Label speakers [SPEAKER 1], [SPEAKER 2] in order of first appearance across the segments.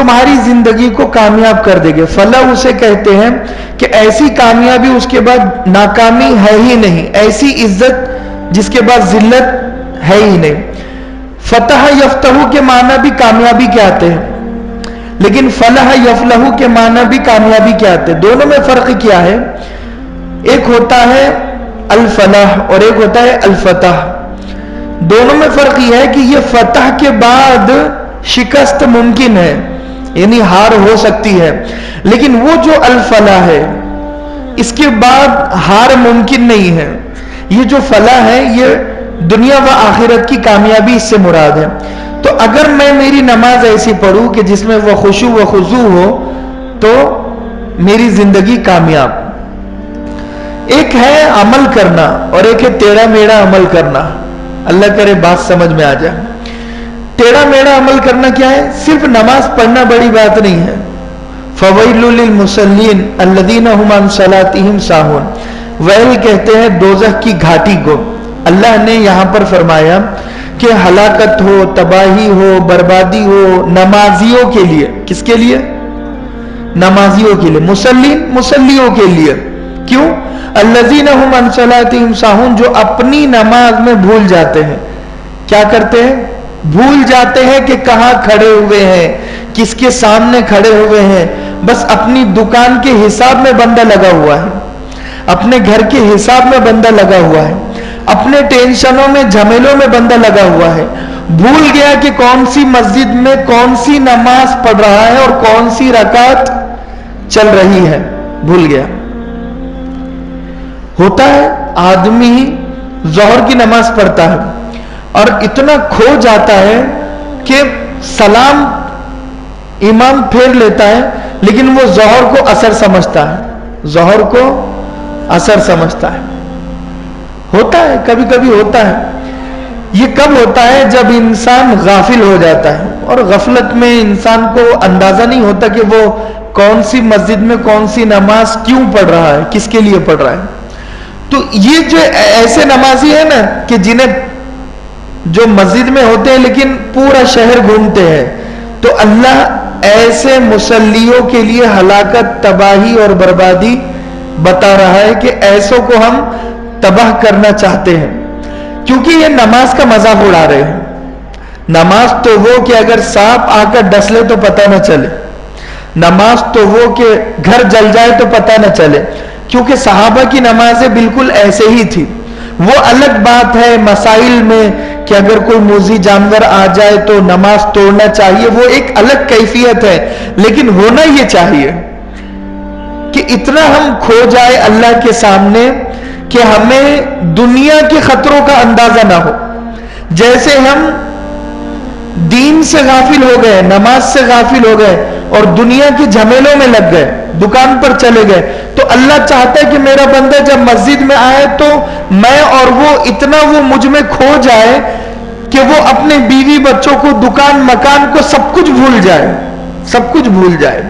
[SPEAKER 1] تمہاری زندگی کو کامیاب کر دے گے. فلاح اسے کہتے ہیں کہ ایسی کامیابی اس کے بعد ناکامی ہے ہی نہیں, ایسی عزت جس کے بعد ذلت ہے ہی نہیں. فتح یفتح کے معنی بھی کامیابی کے آتے ہیں, لیکن فلاح یفلح کے معنی بھی کامیابی کے آتے ہیں. دونوں میں فرق کیا ہے؟ ایک ہوتا ہے الفلاح اور ایک ہوتا ہے الفتح. دونوں میں فرق یہ ہے کہ یہ فتح کے بعد شکست ممکن ہے, یعنی ہار ہو سکتی ہے, لیکن وہ جو الفلاح ہے اس کے بعد ہار ممکن نہیں ہے. یہ جو فلاح ہے یہ دنیا و آخرت کی کامیابی اس سے مراد ہے. تو اگر میں میری نماز ایسی پڑھوں کہ جس میں وہ خشوع و خضوع ہو تو میری زندگی کامیاب. ایک ہے عمل کرنا اور ایک ہے ٹیڑھا میڑھا عمل کرنا. اللہ کرے بات سمجھ میں آ جائے. ٹیڑھا میڑھا عمل کرنا کیا ہے؟ صرف نماز پڑھنا بڑی بات نہیں ہے. فویل للمصلین الذین هم عن صلاتهم ساہون. ویل کہتے ہیں دوزخ کی گھاٹی کو. اللہ نے یہاں پر فرمایا کہ ہلاکت ہو, تباہی ہو, بربادی ہو نمازیوں کے لیے. کس کے لیے؟ نمازیوں کے لیے. مسلین مسلیوں کے لیے. کیوں؟ الذین هم عن صلاتهم ساہون, جو اپنی نماز میں بھول جاتے ہیں. کیا کرتے ہیں؟ بھول جاتے ہیں کہ کہاں کھڑے ہوئے ہیں, کس کے سامنے کھڑے ہوئے ہیں. بس اپنی دکان کے حساب میں بندہ لگا ہوا ہے, اپنے گھر کے حساب میں بندہ لگا ہوا ہے, اپنے ٹینشنوں میں جھمیلوں میں بندہ لگا ہوا ہے. بھول گیا کہ کون سی مسجد میں کون سی نماز پڑھ رہا ہے اور کون سی رکعت چل رہی ہے. بھول گیا. ہوتا ہے آدمی ظہر کی نماز پڑھتا ہے اور اتنا کھو جاتا ہے کہ سلام امام پھیر لیتا ہے, لیکن وہ ظہر کو اثر سمجھتا ہے, ظہر کو اثر سمجھتا ہے. ہوتا ہے, کبھی کبھی ہوتا ہے. یہ کب ہوتا ہے؟ جب انسان غافل ہو جاتا ہے, اور غفلت میں انسان کو اندازہ نہیں ہوتا کہ وہ کون سی مسجد میں کون سی نماز کیوں پڑھ رہا ہے, کس کے لیے پڑھ رہا ہے. تو یہ جو ایسے نمازی ہے نا کہ جنہیں جو مسجد میں ہوتے ہیں لیکن پورا شہر گھومتے ہیں, تو اللہ ایسے مصلیوں کے لیے ہلاکت, تباہی اور بربادی بتا رہا ہے کہ ایسوں کو ہم تباہ کرنا چاہتے ہیں, کیونکہ یہ نماز کا مذاق اڑا رہے ہیں. نماز تو وہ کہ اگر سانپ آ کر ڈس لے تو پتہ نہ چلے, نماز تو وہ کہ گھر جل جائے تو پتہ نہ چلے, کیونکہ صحابہ کی نمازیں بالکل ایسے ہی تھی. وہ الگ بات ہے مسائل میں کہ اگر کوئی موذی جانور آ جائے تو نماز توڑنا چاہیے, وہ ایک الگ کیفیت ہے, لیکن ہونا یہ چاہیے کہ اتنا ہم کھو جائے اللہ کے سامنے کہ ہمیں دنیا کے خطروں کا اندازہ نہ ہو. جیسے ہم دین سے غافل ہو گئے, نماز سے غافل ہو گئے اور دنیا کے جھمیلوں میں لگ گئے, دکان پر چلے گئے, تو اللہ چاہتا ہے کہ میرا بندہ جب مسجد میں آئے تو میں اور وہ اتنا وہ مجھ میں کھو جائے کہ وہ اپنے بیوی بچوں کو, دکان مکان کو, سب کچھ بھول جائے, سب کچھ بھول جائے.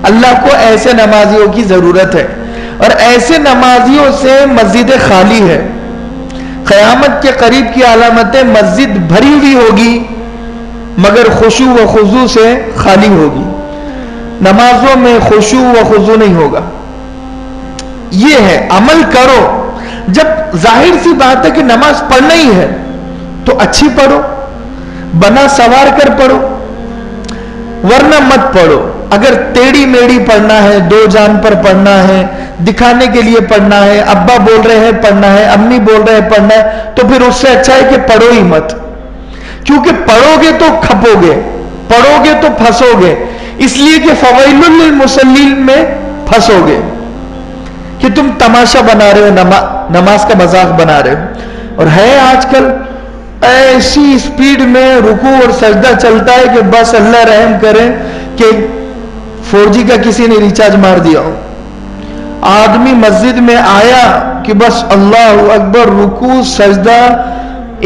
[SPEAKER 1] اللہ کو ایسے نمازیوں کی ضرورت ہے, اور ایسے نمازیوں سے مسجد خالی ہے. قیامت کے قریب کی علامت ہے مسجد بھری ہوئی ہوگی مگر خشوع و خضوع سے خالی ہوگی. نمازوں میں خشوع و خضوع نہیں ہوگا. یہ ہے عمل کرو. جب ظاہر سی بات ہے کہ نماز پڑھنا ہی ہے تو اچھی پڑھو, بنا سوار کر پڑھو, ورنہ مت پڑھو. اگر ٹیڑھی میڑھی پڑھنا ہے, دو جان پر پڑھنا ہے, دکھانے کے لیے پڑھنا ہے, ابا بول رہے ہیں پڑھنا ہے, امی بول رہے ہیں پڑھنا ہے, تو پھر اس سے اچھا ہے کہ پڑھو ہی مت. کیونکہ پڑھو گے تو کھپو گے, پڑھو گے تو پھنسو گے. اس لیے کہ فویل للمصلین میں پھنسو گے کہ تم تماشا بنا رہے ہو, نماز کا مذاق بنا رہے ہو. اور ہے آج کل ایسی سپیڈ میں رکوع اور سجدہ چلتا ہے کہ بس اللہ رحم کرے کہ 4G کا کسی نے ریچارج مار دیا ہو. آدمی مسجد میں آیا کہ بس اللہ اکبر, رکوع سجدہ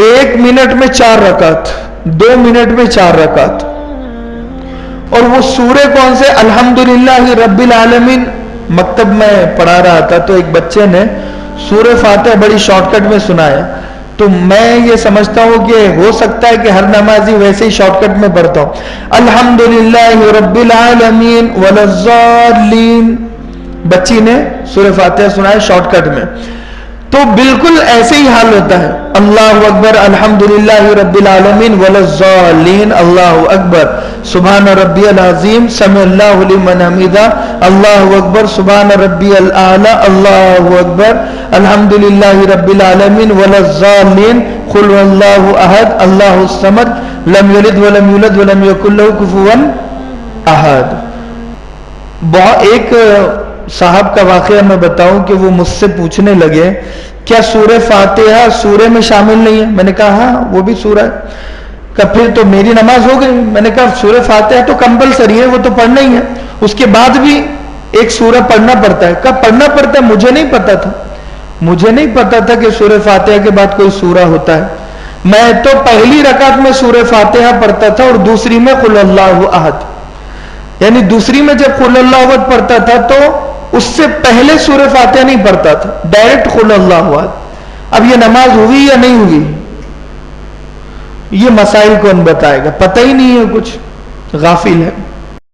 [SPEAKER 1] 1 منٹ میں 4 رکعت, 2 منٹ میں 4 رکعت. اور وہ سورہ کون سے؟ الحمدللہ رب العالمین. مکتب میں پڑھا رہا تھا تو ایک بچے نے سورہ فاتحہ بڑی شارٹ کٹ میں سنایا, تو میں یہ سمجھتا ہوں کہ ہو سکتا ہے کہ ہر نمازی ویسے ہی شارٹ کٹ میں پڑھتا ہوں الحمدللہ رب العالمین ولا الضالین. بچی نے سورہ فاتحہ سنایا شارٹ کٹ میں، تو بالکل ایسے ہی حال ہوتا ہے. اللہ اکبر الحمدللہ رب العالمین ولا الضالین، اللہ اکبر سبحان ربی العظیم سمع اللہ لمن حمدہ، اللہ اکبر سبحان ربی الاعلی، اللہ اکبر الحمدللہ رب العالمین ولا الضالین قل هو اللہ احد اللہ الصمد لم یلد ولم یولد ولم یکن لہ کفوا احد. ایک صاحب کا واقعہ میں بتاؤں کہ وہ مجھ سے پوچھنے لگے کیا سورہ فاتحہ سورہ میں شامل نہیں ہے؟ میں نے کہا ہاں وہ بھی سورہ ہے. کہ پھر تو میری نماز ہو گئی. میں نے کہا سورہ فاتحہ تو کمپلسری ہے، وہ تو پڑھنا ہی ہے، اس کے بعد بھی ایک سورہ پڑھنا پڑتا ہے. کب پڑھنا پڑتا ہے؟ مجھے نہیں پتا تھا، مجھے نہیں پتا تھا کہ سورہ فاتحہ کے بعد کوئی سورہ ہوتا ہے. میں تو پہلی رکعت میں سورہ فاتحہ پڑھتا تھا اور دوسری میں قل اللہ احد، یعنی دوسری میں جب قل اللہ احد پڑھتا تھا تو اس سے پہلے سورہ فاتحہ نہیں پڑھتا تھا، ڈائریکٹ قل اللہ احد. اب یہ نماز ہوئی یا نہیں ہوئی؟ یہ مسائل کون بتائے گا؟ پتہ ہی نہیں ہے، کچھ غافل ہے.